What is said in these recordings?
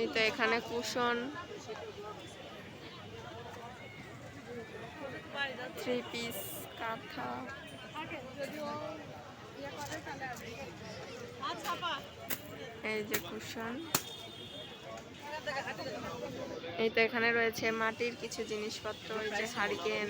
এই তো এখানে কুশন, থ্রি পিস, কাঁথা। এই যে কুশন। এই তো এখানে রয়েছে মাটির কিছু জিনিসপত্র, এই যে হারিকেন।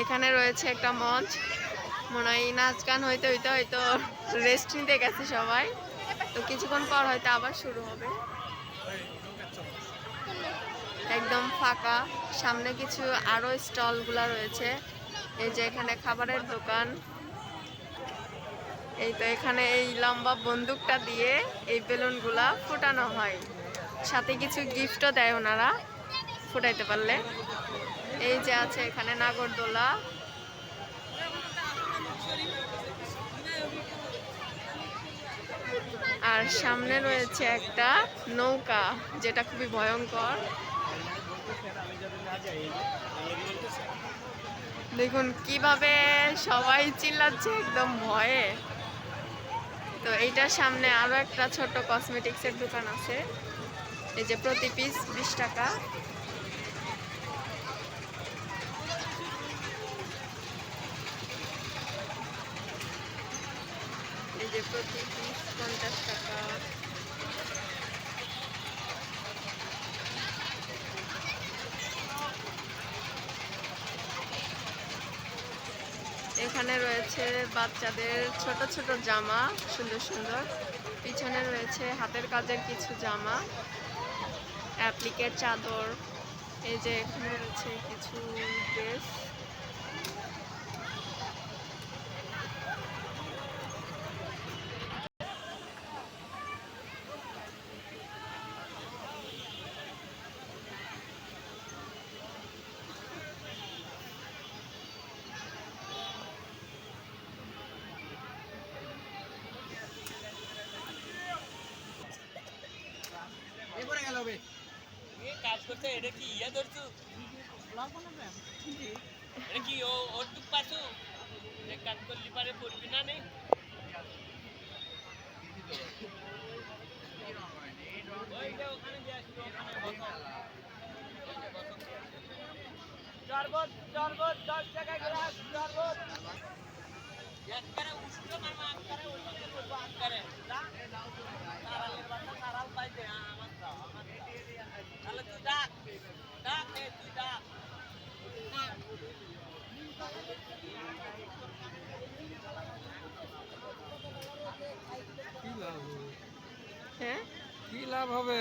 এখানে রয়েছে একটা মঞ্চ, মনে হয় নাচ গান হইতে হইতে হয়তো রেস্ট নিতে গেছে সবাই, তো কিছুক্ষণ পর হয়তো আবার শুরু হবে। একদম ফাঁকা, সামনে কিছু আরো স্টল গুলা রয়েছে। এই যে এখানে খাবারের দোকান। এই তো এখানে এই লম্বা বন্দুকটা দিয়ে এই বেলুন গুলা ফুটানো হয়, সাথে কিছু গিফটও দেয় ওনারা ফুটাইতে পারলে। এই যে আছে এখানে নাগরদোলা। আর সামনে রয়েছে একটা নৌকা, যেটা খুবই ভয়ঙ্কর। দেখুন কিভাবে সবাই চিল্লাচ্ছে একদম ভয়ে। তো এইটার সামনে আরো একটা ছোট কসমেটিক্সের দোকান আছে। এই যে প্রতি পিস 20 টাকা। এই যে প্রতি পিস 50 টাকা। এখানে রয়েছে বাচ্চাদের ছোট ছোট জামা, সুন্দর সুন্দর। পিছনে রয়েছে হাতের কাজের কিছু জামা, অ্যাপ্লিকের চাদর। এই যে এখানে রয়েছে কিছু ড্রেস। কাজ করতে এটা কি ইয়া ধরছু এটা কি ও ওর টুক পাছু কাজ করলি পারে পড়বি না নেই ওখানে দিয়ে আসবি ওখানে চরবত 10 টাকা গ্লাস চরবত একবারে উষ্ণ মামা একবারে ওইখানে করবো একবারে তারালের বাচ্চা তারাও পাইছে আমার তাহলে তুই ডাক তুই ডাক হ্যাঁ, কি লাভ হবে?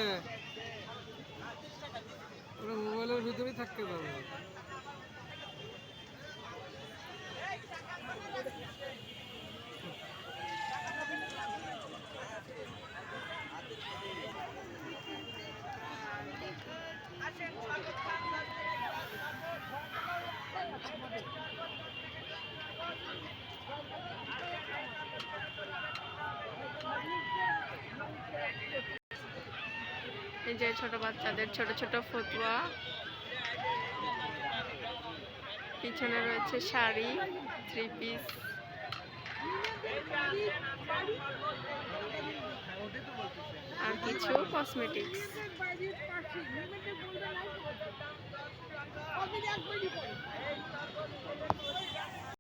ওরা মোবাইলের ভিতরেই থাকতে পারবে। এই যে ছোট বাচ্চাদের ছোট ছোট ফতুয়া। পিছনে রয়েছে শাড়ি, থ্রি পিস। আর কিছু কসমেটিক্স।